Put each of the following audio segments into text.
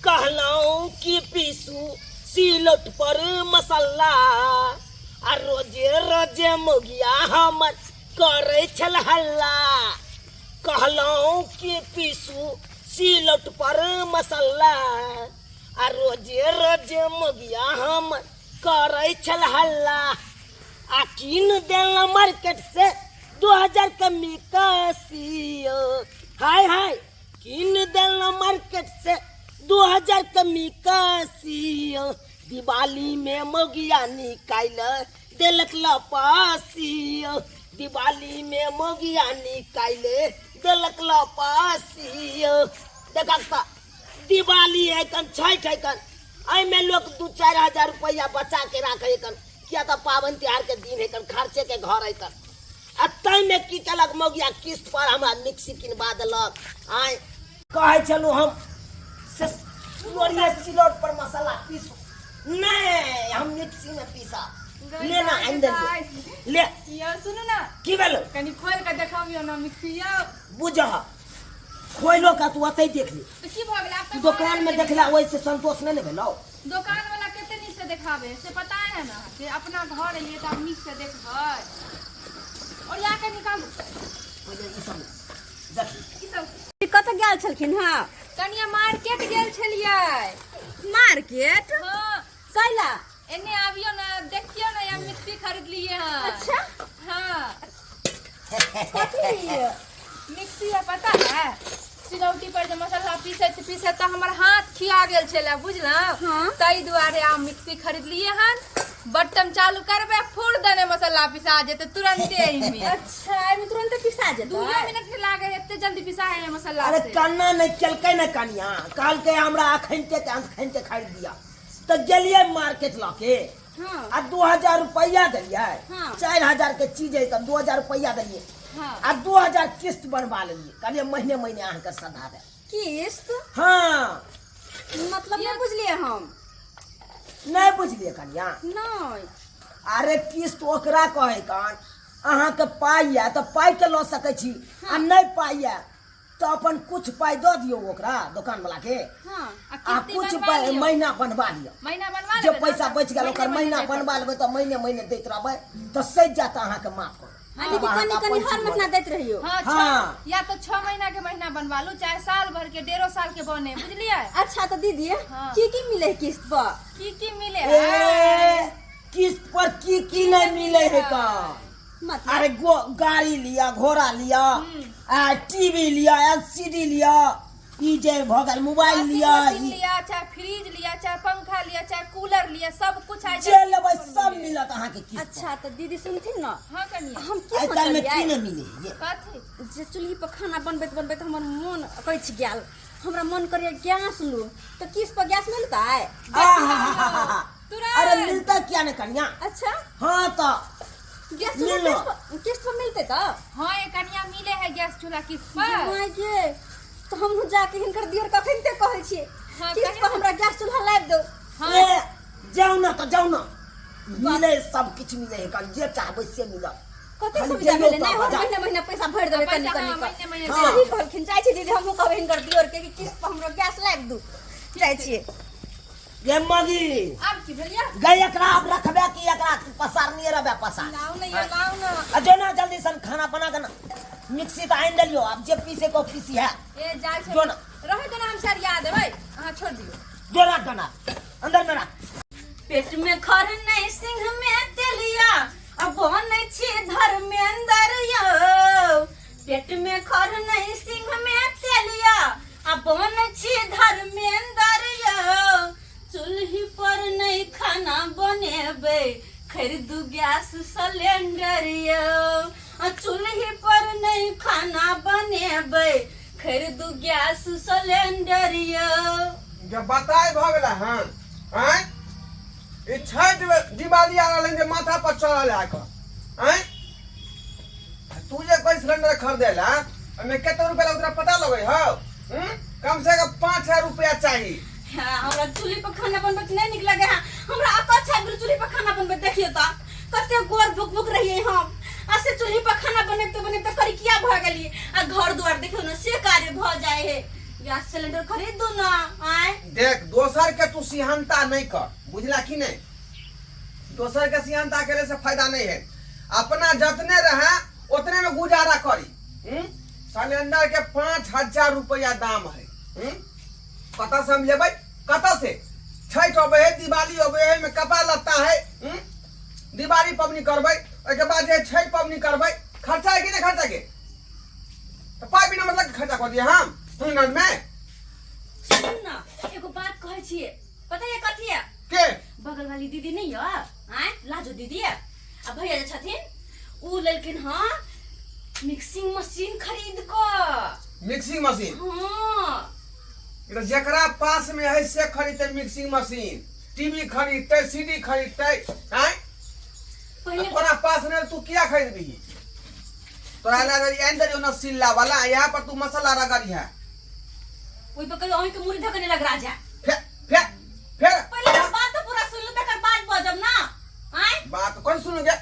कहलौं कि पीसू सिलौट पर मसाला आ रोजे रोजे मोगिया हमर करे छल हल्ला। कहलौं कि पीसू सिलौट पर मसाला आ रोजे रोजे मोगिया हमर करे छल हल्ला। आ कीन देला मार्केट से 2000 कमी कसियो। हाय हाय कीन देला मार्केट से 2000 कमी कसियो। दिवाली में मोगिया निकाल देलक लपासियो। दिवाली में मोगिया निकाल देलक लपासियो। देखा दिवाली है कन छठ है कन आई में लोग 2-4 हजार रुपया बचा के रखे कन क्या तो पावन त्योहार के दिन है कन खर्चे के घर है कन। तय में की कलक मोगिया किस्त पर हमरा मिक्सी किनवा देलक। आय कहे चलू हम सिलौट पर मसाला पीसू नहीं हम मिक्सी में पीसा लेना अंदर ले यो सुनो ना की भेलो कनी खोल के देखाबियो ना मिक्सिया बुझा खोलो का तू अतै देख ले तो की भ गेल आप तो दुकान में देखला वैसे संतोष नहीं भेलो। दुकान वाला केते नीक से देखावे से पता है ना कि अपना घर एलिए त नीक से देखबै और या के निकाल पहिले ई सब देख ई सब कत गेल छलखिन हां कनिया मार्केट गेल छलियै। मार्केट हां कैला एने आबियो ना देखियो ना या मिक्सी खरीद लिए हैं। अच्छा हां कथी मिक्सी है पता है सिलौटी पर जब मसाला पीसे तो हमर हाथ खिया गेल छले बुझला। हाँ। तई दुआरे आ मिक्सी खरीद लिए हन बटन चालू करबे फुर देने मसाला पिसा जेते तुरंते ही में। अच्छा एमे तुरंत पिसा जेतै 2 मिनट नहीं लागे एते जल्दी पिसा है मसाला अरे से। कन्ना नहीं चलकै ना कनिया काल के हमरा अखनते के अखनते खरीद दिया तो गेलिए मार्केट लाके हां आ 2000 रुपया दिलिए। हाँ। 4000 के चीज है तो 2000 रुपया दिलिए हां आ 2000 किस्त बनवा लेलिए कहलिए महीने महीने अहाँ के सधा दे। किस्त हाँ मतलब नहीं बुझलिए हम नहीं बुझलिए कनिया नहीं अरे किस्त ओकरा कहे कान अहाँ के पाई है तो पाई के लो सके छी आ नहीं पाई है तो अपन कुछ पाई दो दियो ओकरा दुकान वाला के हां आ कुछ महीना बनवा लियो। महीना बनवा जो लेबै पैसा बच गया ओकर महीना बनवा लेबै तो महीने महीने दैत रहबै तो सज जाता अहाँ के माफ कर। आ दीदी कनी कनी हर महीना दैत रहियो। हां हाँ। या तो 6 महीना के महीना बनवा लू चाहे साल भर के 1.5 साल के बने बुझलिए। अच्छा तो दीदी हाँ। की मिले किस्त पर की मिले है ए किस्त पर की नहीं मिले है का। मतलब अरे गाड़ी लिया घोड़ा लिया आ टीवी लिया एलसीडी लिया ई जे भगल मोबाइल लिया लिया चाहे फ्रिज लिया चाहे पंखा लिया चाहे कूलर लिया सब कुछ आ जे लेबै सब मिलत अहाँ के किस्त। अच्छा तो दीदी सुनथिन ना हां कनिया हम की आई काल में की सोचलिए नहीं मिले ये कथी जे चूल्ही पर खाना बनबैत बनबैत हमर मन कैछ गेल हमरा मन करे गैस लू तो किस पर गैस मिलता है। आहा तुरंत अरे मिलता क्या नहीं कन्या। अच्छा हाँ तो गैस मिलो। किस्त पर मिलते तो हां ये कनिया मिले है गैस चूल्हा किस पर माय गे तो हम जाके हिनकर दियर कखन ते कहै छी हाँ, किस्त कहियो पर हमरा गैस चूल्हा लाइब दो। हां ए जाओ ना तो जाओ ना मिले सब कुछ मिले है कल जे चाहबै से मिलत। कते खाली सुविधा जइयो मिले नहीं तो हम बजा। महीने महीने पैसा भर देबे कनी पैसा, कनी हाँ, महीने महीने हाँ सही कहलखिन जाय छी दीदी हमहु कहबै हिनकर दियर के कि किस्त पर हमरा गैस लाइब दो जाय छी। ये मगी अब की भैया गई एकरा अब रखबे कि एकरा पसार नहीं रहबे पसार लाओ ना ये लाओ ना अजो ना जल्दी सन खाना बना के ना मिक्सी तो आइन देलियो अब जे पीसे को पीसी है ये जाय जो ना रहे तो ना हम सर याद है भाई हां छोड़ दियो जो रख दो ना अंदर में रख। पेट में खर नहीं सिंह में तेलिया अब नहीं छी धर्मेंद्र यो पेट में खर नहीं सिंह में तेलिया अब नहीं छी धर्मेंद्र यो चूल्ही पर नहीं खाना बनेबे खरीदू गैस सिलेंडर यो चूल्ही पर नहीं खाना बनेबे खरीदू गैस सिलेंडर यो। जब बताए भ गेला हन हैं ई छठ दिवाली आ रहल जे माथा पर चढ़ल है का हैं तू जे कोई सिलेंडर खरीदेला ओमे केते रुपया उतरा पता लगे हो कम से कम 5000 रुपया चाहिए। हाँ, हमरा चूल्ही पर खाना बनबे नहीं निक लगे है हमरा अच्छा चूल्ही पर खाना बनबे देखियो त कते गोर भुक भुक रहिए हम ऐसे चूल्ही पर खाना बनते करी किया भ गेलिए आ घर द्वार देखियो ना से कार्य भ जाए है गैस सिलेंडर खरीद दो ना आए दे देख दोसर के तू सिहनता नहीं कर, बुझला कि नहीं? दोसर के सिहनता करे से फायदा नहीं है। अपना जतने रहे उतने में गुजारा करी। सिलेंडर के 5,000 रुपया दाम है। कत से हम लेबै? कत से? छठ अबे है, दिवाली अबे है, में कपड़ा लत्ता है। दिवाली पबनी करबै, उसके बाद जे छठ पबनी करबै, खर्चा है कि नहीं खर्चा के? तो पाई बिना मतलब के खर्चा कर दिया हम सिलेंडर में। सुन ना, एगो बात कहै छिए, पता है कथी है? के बगल वाली दीदी नहीं है, आय लाजो दीदी है, अब भैया जे छथिन उ लेलखिन हां मिक्सिंग मशीन खरीद क। Mixing machine? हां, तो जेकरा पास में है से खरीदते मिक्सिंग मशीन, टीवी खरीदते, सीडी खरीदते, हैं? पहले तोरा पास नहीं तू क्या खरीदबी? तोरा लगे अंदर जो न सिल्ला वाला, यहाँ पर तू मसाला रगड़ी है। ओइ पर कहियो अहीं के मुड़ी धकने लग राजा। फिर पहले बात तो पूरा सुन लो तकर बाद बजब ना, आय बात कौन सुनोगे?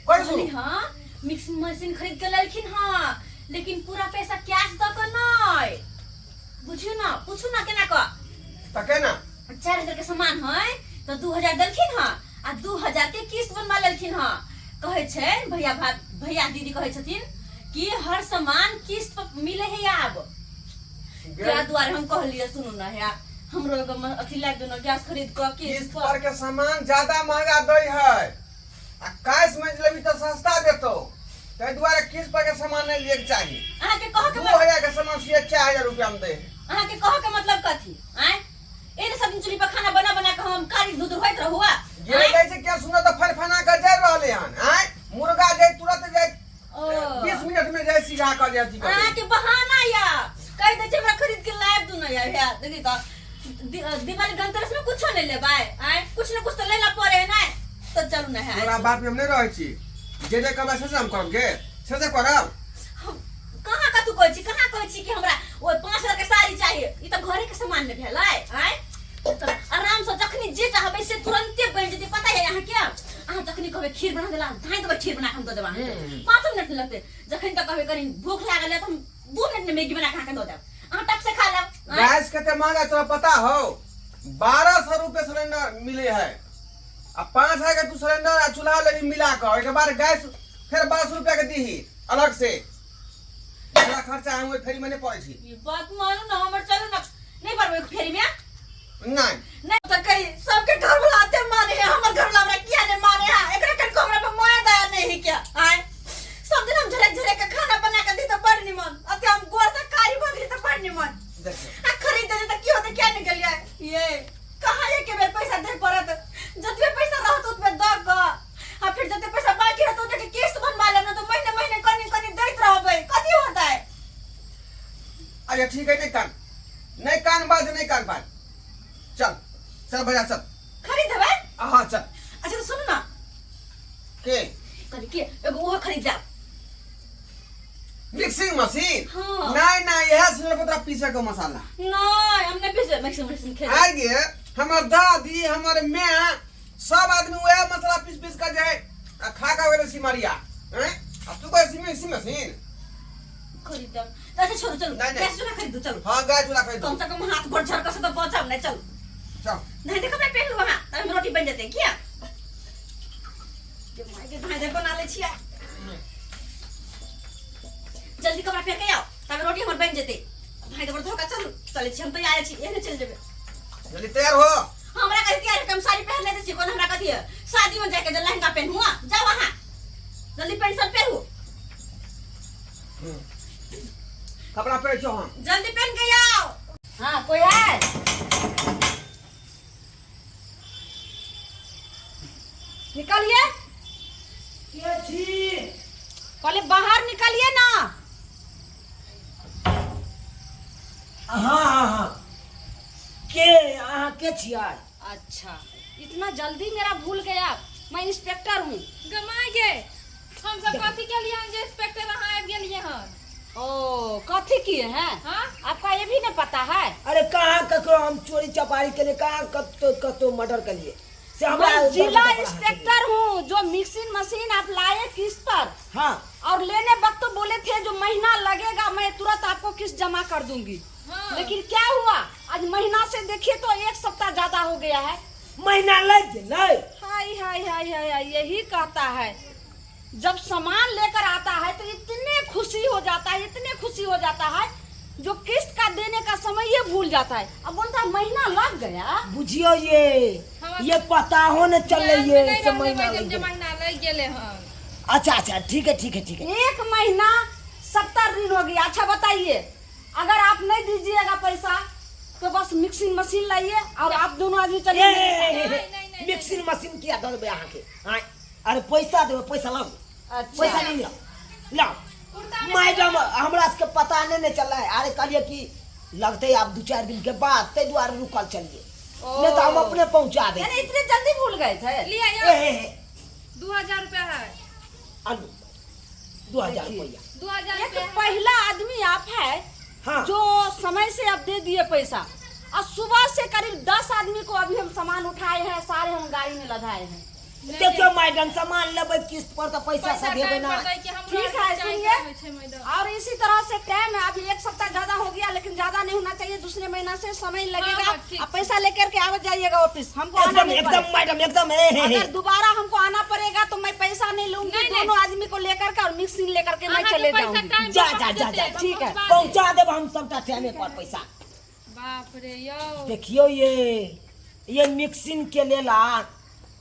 कौन बोली सुन? हां मिक्सिंग मशीन खरीद के लेलखिन हां, लेकिन पूरा पैसा कैश द के नहीं। बुझियो ना, पूछू ना केना क। तके ना 4,000 के सामान है तो 2,000 देलखिन हां आ 2,000 के किस्त बनवा लेलखिन हां। कहै छै भैया दीदी कहै छथिन कि हर सामान किस्त पर मिले है अब। क्या द्वारे हम कहलिए सुनू ना है हमरो एगो अथी लाग दो ना गैस खरीद क किस्त किस्त पर के सामान ज्यादा महंगा दई है, आ कैश में लेबी तो सस्ता देतो। ताहि द्वारे किस्त पर के सामान नहीं लेके चाहिए। अहाँ के कह के 2,000 के सामान से 4,000 रुपया में दे। अहाँ के कह के मतलब कथी? आय एने सब दिन चूल्ही पर खाना बना बना के हम कारी दूध होइत रहुआ। ये जैसे क्या सुनो तो फनफना कर जा रहले हन, हैं? मुर्गा जे तुरंत जे 20 मिनट में जे सीधा कर जाती कर। अहाँ के बहाना या कह दे छै हमरा खरीद के लायब दू ना या देखि त दिवाली धनतेरस में कुछ नहीं लेबै, आय कुछ न कुछ तो लेला पड़े है ना। तो चलू ना है तोरा बात में हम नहीं रहै छी, जे कहबै से हम करबगे, से करब। कहाँ का तू कहै छी, कहाँ कहै छी कि हमरा ओ 5,000 के साड़ी चाहिए? ई त घरे के सामान में भेलै, आय तो आराम से जखनी जे चाहबै से तुरंते बन जेतै। पता है अहाँ के अहाँ जखनी कहबै खीर बना देला धाय देबै, खीर बना के हम द देबा। 5 मिनट लगतै। जखन तक कहबै कनी भूख लागल है त हम 2 मिनट में मैगी बना के अहाँ के द देब, अहाँ टक से खा लेब। गैस कते महंगा तोरा पता हो? 1,200 रुपए सिलेंडर मिले है, आ 5,000 के तू सिलेंडर आ चूल्हा लेनी मिला कर, एक बार गैस फिर 1200 रुपया के दीही अलग से। बड़ा खर्चा हम फेरी में नहीं पड़े छी। ये बात मानू ना, हमर चलू ना नहीं परबै फेरी में। नहीं नहीं तो कहीं सबके घर वाला आते माने हैं, हमर घर वाला हमरा किया नहीं माने हैं? एकरा कन को हमरा पे मोया दया नहीं है क्या? आय सब दिन हम झरक के खाना बना के दी तो बड़ निमन, अते हम गोर से कारी बगली तो बड़ निमन। देखिए आ खरीद दे तो की होते क्या निकल जाए? ये कहां है के बेर पैसा दे पड़त? जतबे पैसा रहत उतबे द ग, आ फिर जते पैसा बाकी रहत ओते के किस्त बनवा लेब ना, तो महीने महीने कनी दैत रहबै, कथी होता है? अरे ठीक है, नहीं कान बाज नहीं कान बाज। चल चल भैया चल खरीद देबै? हाँ चल। अच्छा तो सुन ना के कनी के एगो वो खरीद जा। Mixing machine? हाँ। नहीं यह सिलेंडर पर तेरा पीसे का मसाला नहीं हमने पीछे मिक्सिंग मशीन खेल आगे हमार दादी हमारे मैं सब आदमी वह मसाला पीस कर जाए खा का वेरे सिमरिया, हैं? अब तू कोई मिक्सिंग मशीन खरीद दम। अच्छा छोड़ो चलो नहीं। गैस चूल्हा खरीद दो चलो। हाँ गैस चूल्हा खरीद कम से कम हाथ गोड़ झड़का से तो बचाओ नहीं। चलो चल। नहीं देखो मैं पहन लूंगा तब रोटी बन जाते क्या? ये माय के भाई बना ले छिया, जल्दी कपड़ा पहन के आओ तब रोटी हमर बन जेते। भाई तो धोखा चल चले छी हम तो आए छी एने चल जेबे। जल्दी तैयार हो। हमरा कह तैयार कम साड़ी पहन ले छी, कोन हमरा कथि है शादी में जाके जो लहंगा पहन हुआ जा वहां जल्दी पैंट शर्ट पहनू। कपड़ा पहन छो हम जल्दी पहन के आओ। हां कोई है? निकलिए के छी? पहले बाहर निकलिए ना। हाँ के अहाँ के छियै? अच्छा इतना जल्दी मेरा भूल गया, मैं इंस्पेक्टर हूँ। गमाय गे हम सब कथी के लिए जे इंस्पेक्टर अहाँ आबि गेलिए हन? ओ कथी किए हैं? हाँ आपका ये भी नहीं पता है? अरे कहाँ ककरो हम चोरी चपारी के लिए, कहाँ कतो मर्डर के लिए से हमरा मैं जिला पकड़ा है। इंस्पेक्टर हूँ। जो मिक्सिंग मशीन आप लाए किस्त पर हाँ और लेने वक्त तो बोले थे जो महीना लगेगा मैं तुरंत आपको किस्त जमा कर दूंगी। हाँ। लेकिन क्या हुआ आज महीना से देखिए तो 1 हो गया है? महीना लग गया। हाय हाय हाय हाय हाय, यही कहता है जब सामान लेकर आता है तो इतने खुशी हो जाता है, इतने खुशी हो जाता है, जो किस्त का देने का समय ये भूल जाता है। अब बोलता है महीना लग गया। बुझियो ये पता हो न चले ये से महीना लग गया। महीना लग गेले हन। अच्छा अच्छा ठीक है ठीक है ठीक है। 1 महीना 70 दिन हो गया। अच्छा बताइए, अगर आप नहीं दीजिएगा पैसा तो बस मिक्सिंग मशीन लाइए और आप दोनों आदमी चलिए। मिक्सिंग मशीन किया दो यहाँ के। अरे पैसा दो, पैसा लाओ। पैसा नहीं लाओ। मैडम हमरा के पता नहीं चला है। अरे कहलिए कि लगते आप 2-4 दिन के बाद, ते द्वारा रुकल चलिए, नहीं तो हम अपने पहुंचा दे। इतने जल्दी भूल गए थे? लिया 2000 रुपया है। आलू 2000 रुपया। 2000 एक पहला आदमी आप है हाँ। जो समय से अब दे दिए पैसा, और सुबह से करीब 10 आदमी को अभी हम सामान उठाए हैं, सारे हम गाड़ी में लदाए हैं। देखियो मैडम, सामान लेबै किस्त पर तो पैसा सब देबै ना। ठीक है, सुनिए, और इसी तरह से टाइम है, अभी 1 सप्ताह ज्यादा हो गया, लेकिन ज्यादा नहीं होना चाहिए। दूसरे महीना से समय लगेगा। अब पैसा लेकर के आ जाइएगा ऑफिस। हमको आना एकदम नहीं एकदम पड़ेगा। मैडम एकदम। अगर दोबारा हमको आना पड़ेगा तो मैं पैसा नहीं लूंगी। दोनों आदमी को लेकर के और मिक्सिंग लेकर के मैं चले जाऊंगी। जा जा जा जा ठीक है, पहुंचा देब हम सबटा टाइम पर पैसा। बाप रे यो। देखियो ये मिक्सिंग के लेला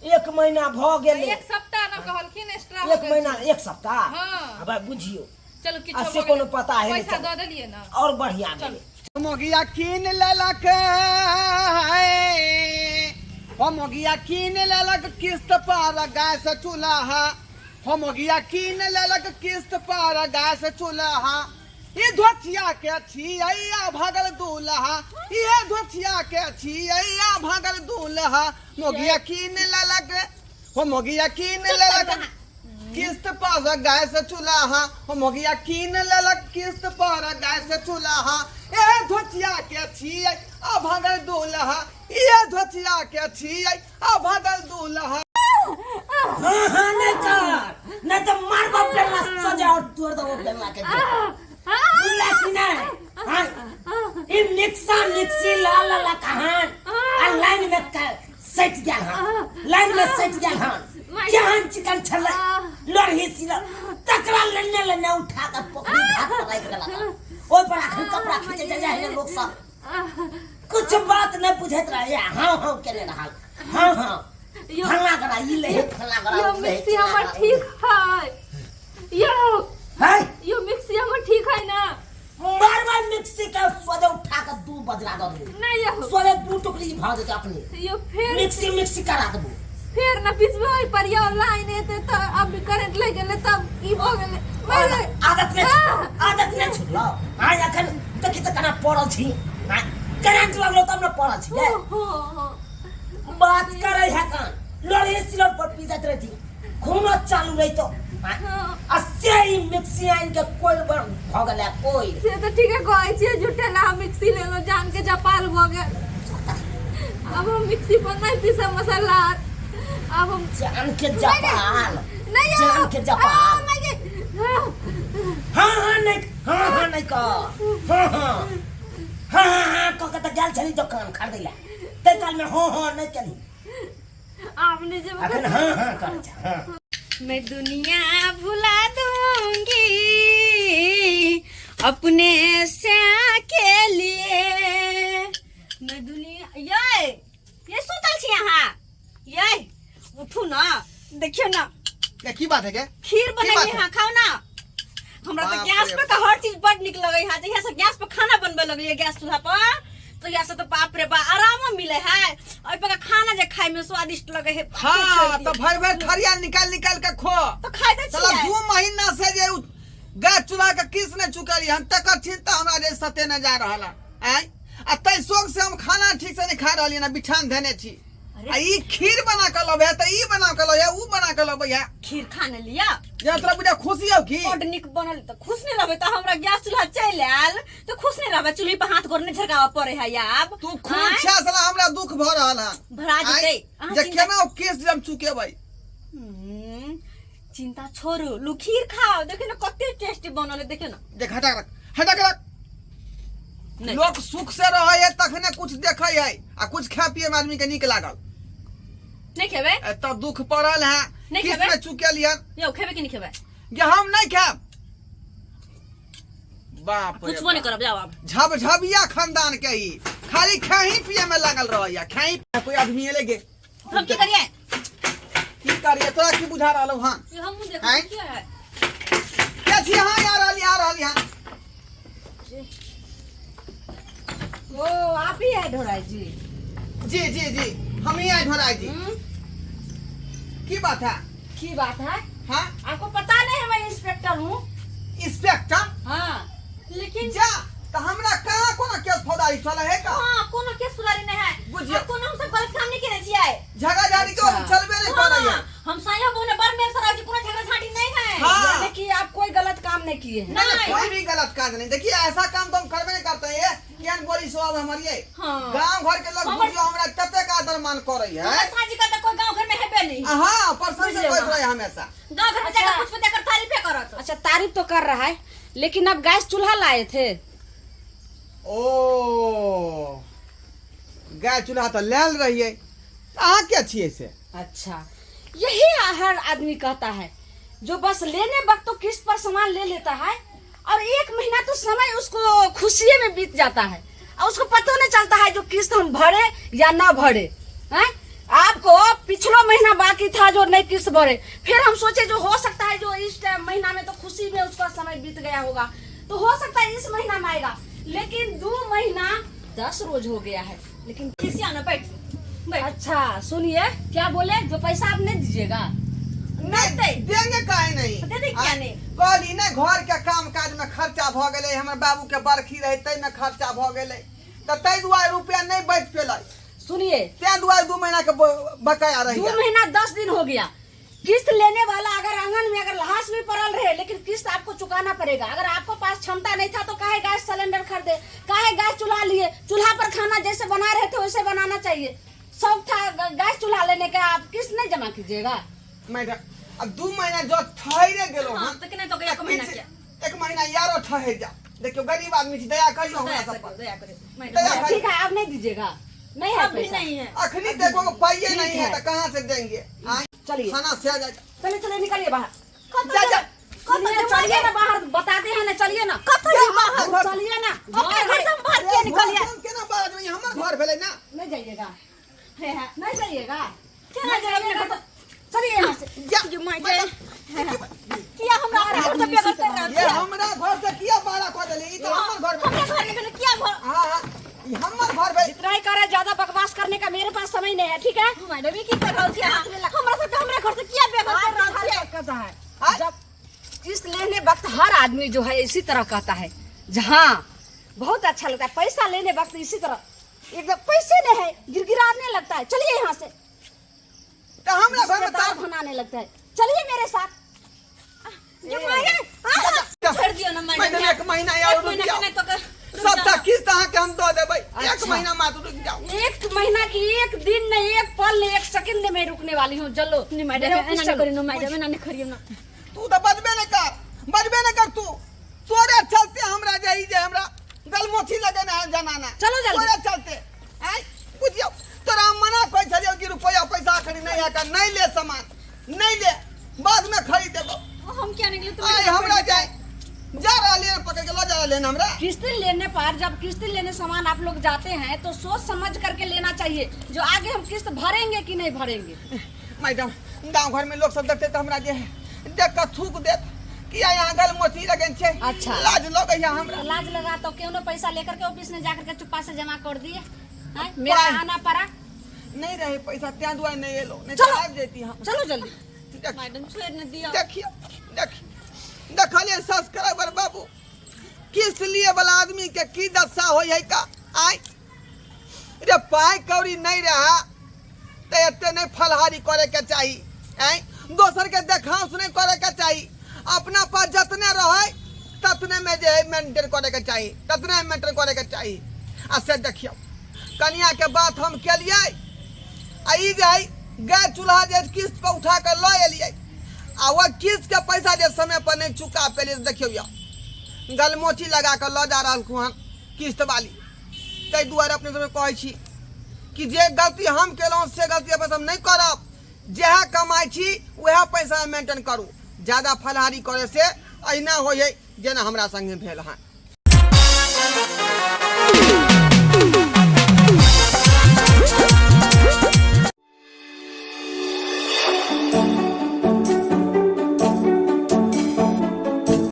1 महीना भ गेले। 1 सप्ताह न कहलखिन एक्स्ट्रा। 1 महीना 1 सप्ताह। हाँ। अब बुझियो चलो किछो अससे कोनो पता है पैसा नहीं। दे देलिए ना। और बढ़िया गेले। मोगिया कीन लेलक हो, मोगिया कीन लेलक किस्त पर गैस चूल्हा। हो मोगिया कीन लेलक किस्त पर गैस चूल्हा। ये धोतिया के छिया भगल दूल्हा, ये धोतिया के छिया भगल दूल्हा। मोगिया कीन लेलक हो, मोगिया कीन लेलक किस्त पर गैस चूल्हा। हो मोगिया कीन लेलक किस्त पर गैस चूल्हा। ये धोतिया के छिया भगल दूल्हा, ये धोतिया के छिया भगल दूल्हा। हां हां नहीं तो मार बाप बेला सजा और तोड़ दो बेला के। बुला कि नहीं? हां ये मिक्सी ला ला ला कहां लाइन में सेट गया। हां लाइन में सेट गया। हां जहां चिकन छला लड़ही सिला तकरा लेने उठा कर पकड़ी हाथ पर रख देला। ओय पर आखन कपड़ा खींचे जाए लोग सब। कुछ बात नहीं पूछत रहे। हां हां करे रहा। हां हां फला करा ई ले फला करा। यो मिक्सी हमर ठीक है। यो मिक्सी हमर ठीक है ना। बार मिक्सी का स्वाद उठा कर 2 बजरा दो। नहीं यो स्वाद 2 टुकड़ी भाग देते अपने। यो फिर मिक्सी करा देबो। फिर न पिसबै पर यो लाइन एते त अब करंट ले गेले तब की भ गेले। आदत नहीं छुटलो। हां अखन देखि त कना पड़ल छी। हां करंट लगलो तब न पड़ल छी। बात करे है कान लड़े सिलर पर पिसत रहती खूनो चालू रही तो। अस्से ही मिक्सी आइन के कोई भगले कोई से तो ठीक है कहै छी झूठे ना मिक्सी ले लो जान के जपाल भ गेल। अब हम मिक्सी पर नहीं पीसे मसाला। अब हम जान के जपाल नहीं जान के जपाल। हाँ नहीं का हाँ को त गेल छली दुकान खरीदैला ते काल में हाँ नहीं चली। आपने जब अखन हाँ कर हाँ। मैं दुनिया भुला दूंगी अपने श्याम के लिए। मैं दुनिया ये सुतल छी यहाँ। ये उठू ना, देखियो ना क्या की बात है क्या? खीर बनेगी यहाँ, खाओ ना। हमरा तो गैस पे का हर चीज बड़ निक लगे है। जहिया से गैस पे खाना बनबे लगे गैस चूल्हा पर तो यहाँ से तो बाप रे बा आराम मिले है। और पे का खाना जे खाए में स्वादिष्ट लगे है। हाँ तो भर थरिया निकाल के खो तो खाए दे चला 2 महीना से जे गैस चूल्हा का किस ने चुकली हम तक चिंता हमरा जे सते न जा रहला। आई आ तै शौक से हम खाना ठीक से नहीं खा रहली ना, बिछान धने छी। आ ई खीर बना के लबे त ई बना के लबे ऊ बना के लबे है। खीर खाने लिया जे तोरा बुझा खुशी हो की बड़ निक बनल त खुश नहीं रहबे त हमरा गैस चूल्हा चल आल तो खुश नहीं रहबे। चूल्ही पे हाथ गोर नहीं झरकावा पड़े है याब। तू खूब छा साला हमरा दुख भ रहल है। भरा जेते जे केना केस जम चुके भाई। चिंता छोड़ू, लू खीर खाओ। देखो ना कते टेस्टी बनल है। देखो ना देख हटा रख नहीं। लोग सुख से रहे है तखने कुछ देखे है आ कुछ खा पिए में आदमी के नीक लागल। नहीं खेबे एत दुख पड़ल है नहीं किस खेबै? में चुकेलियन यो खेबे कि नहीं खेबे ये हम नहीं खाब। बाप रे कुछ वो नहीं करब जाओ आप झबझबिया खानदान के ही खाली खाही पिए में लागल रहिया खाही कोई आदमी लेगे हम की करिए की करिए तोरा की बुझा रहलो हां ये हम देखो हैं? क्या है क्या छी हां आ रहली हां ओ आप ही है ढोराई जी। जी हम ही आए ढोराई जी। की बात है की बात है? हां आपको पता नहीं है मैं इंस्पेक्टर हूँ। इंस्पेक्टर हाँ लेकिन जा तो हमरा कहां कोनो केस फौजदारी चले है का हाँ कोनो केस सुधारी नहीं है बुझियो। अब कोनो हम सब गलत काम नहीं करे छियै झगड़ा झाड़ी के अच्छा। चलबे नहीं कर रही है। हम साया बोने बार मेरे सराय जी कोनो झगड़ा झाड़ी नहीं है हाँ। यानी कि आप कोई गलत काम नहीं किए हैं। नहीं नहीं। कोई भी गलत काज नहीं। देखिए ऐसा काम तो हम करबे नहीं करते हैं ज्ञान बोली स्वभाव हमारी है। हाँ। गांव घर के लोग हमर- बुझियो हमरा कते का आदर मान कर रही है। हमारे साजी का तो कोई गांव घर में हेबे नहीं हां पर्सन से बुझियो कोई ना। रहे हमेशा। गांव घर में अच्छा। जाकर कुछ देकर तारीफे करत अच्छा तारीफ तो कर रहा है लेकिन अब गैस चूल्हा लाए थे। ओ गाय चूल्हा तो लेल रही है कहाँ के छिए से। अच्छा यही हर आदमी कहता है जो बस लेने वक्त तो किस्त पर सामान ले लेता है और 1 महीना तो समय उसको खुशी में बीत जाता है और उसको पता नहीं चलता है जो किस्त हम भरे या ना भरे हैं। आपको पिछला महीना बाकी था जो नहीं किस्त भरे फिर हम सोचे जो हो सकता है जो इस महीना में तो खुशी में उसका समय बीत गया होगा तो हो सकता है इस महीना में आएगा लेकिन 2 महीना 10 रोज हो गया है लेकिन किसी आना बैठ बैठ अच्छा सुनिए क्या बोले जो पैसा आप नहीं दीजिएगा नहीं देंगे काहे नहीं दे दे क्या नहीं? कहली ने घर के काम काज में खर्चा भ गेले हमर बाबू के बरखी रहे तै में खर्चा भ गेले त तै दुआरे रुपया नहीं बच पेलै सुनिए ते दुआरे 2 महीना के बकाया रह 2 गया। महीना 10 दिन हो गया किस्त लेने वाला अगर आंगन में अगर लाश भी पड़ल रहे लेकिन किस्त आपको चुकाना पड़ेगा। अगर आपको पास क्षमता नहीं था तो काहे गैस सिलेंडर खरीदे काहे गैस चूल्हा लिए चूल्हा पर खाना जैसे बना रहे थे वैसे बनाना चाहिए। शौक था गैस चूल्हा लेने का आप किस्त नहीं जमा कीजिएगा। मैडम अब 2 महीना जो ठहरे गेलो हाँ, हम तो किने तो के 1 महीना क्या 1 महीना यारो ठहर जा। देखियो गरीब आदमी छी दया करियो हमरा सब पर। दया करे दया ठीक है आप नहीं दीजिएगा नहीं है अभी पैसा। नहीं है अखनी देखो को पाइए ठीक नहीं है है। तो कहां से देंगे। आए चलिए खाना से आ जाए चलिए चलिए निकलिए बाहर जा जा सुनिए, चलिए ना बाहर बताते हैं ना चलिए ना बाहर चलिए ना अपने घर से हम बाहर के निकलिए केना बाद में हमर घर भेलै ना। नहीं जाइएगा है है नहीं जाइएगा चला जाए अपने घर तो चलिए यहाँ से जा जो माय जाए किया हमरा घर तो पे करते ये हमरा घर से किया बाड़ा कर देले ई तो हमर घर हमरा भेलै। घर में किया घर हां ई हमर घर भेलै। इतना ही करे ज्यादा बकवास करने का मेरे पास समय नहीं है ठीक है। मैडम भी की कर रहल छी हमरा से हमरा घर से किया बेगर कर रहल छी कहता है हाँ? जब किस्त लेने वक्त हर आदमी जो है इसी तरह कहता है जहाँ बहुत अच्छा लगता है पैसा लेने वक्त इसी तरह एकदम पैसे नहीं है गिड़गिड़ाने लगता है। चलिए यहाँ से तो हमरा घर में रिश्तेदार बनाने लगता है चलिए मेरे साथ। जो मांगे छोड़ दियो ना मैडम मैडम 1 महीना या रुक जाओ तो सबका किस्त अहाँ के हम दो देबै। 1 अच्छा। महीना मात्र रुक जाओ। 1 महीना की 1 दिन नहीं 1 पल नहीं 1 सेकंड में रुकने वाली हूँ। चलो मैडम एना नहीं करियो मैडम एना नहीं करियो ना तू तो बजबे न कर तू तोरे चलते हमरा जाई जे हमरा गलमोछी लगे ना जनाना चलो जल्दी। तोरे चलते आई बुझियो तोरा हम मना कोइ छलियो कि रुपया पैसा खरी नहीं है का नहीं ले सामान नहीं ले बाद में खरीद देबो। हम क्या निकले तो आई हमरा जाए जा रहले पकड़ के ला जा रहले हमरा। किस्त लेने पर जब किस्त लेने सामान आप लोग जाते हैं तो सोच समझ करके लेना चाहिए जो आगे हम किस्त भरेंगे कि नहीं भरेंगे। मैडम गांव घर में लोग सब देखते तो हमरा जे है देख के थूक देत कि यहाँ गलमोछी लगन छे। अच्छा। लाज लगे या हमरा। लाज लगा तो क्यों ना पैसा लेकर के ऑफिस में जाकर के चुप्पा से जमा कर दिए हैं? मेरा आना पड़ा। नहीं रहे पैसा त्या दुआ नहीं एलो नहीं चलो। तो आ जेती हम। चलो जल्दी मैडम छोड़ न दियो देखिए देखलिए सब्सक्राइबर बाबू किस लिए वाला आदमी के की दशा हो है का आई रे पाई कौड़ी नहीं रहा तो एते नहीं फलहारी करे के चाहिए। आई दोसर के देखांस नहीं करे के चाहिए अपना पास जतने रहे ततने में जे है मेंटेन करे के चाहिए ततने मेंटेन करे के चाहिए। आ से देखियो कन्या के बात हम केलिए आई जे है गैस चूल्हा जे किस्त पे उठा कर लो एलिए आ वो किस्त के पैसा जे समय पर नहीं चुका पेलिए देखियो या गलमोची लगा कर लो जा रहल खुहन किस्त वाली। ताहि दुआरे अपने सबके कहै छी कि जे गलती हम केलहुँ से गलती अपन सब नहीं करब। जहाँ कमाई छी वह पैसा मेंटेन करू। ज्यादा फलहारी करे से अहिना होइ है जेना हमरा संगे भेल हँ।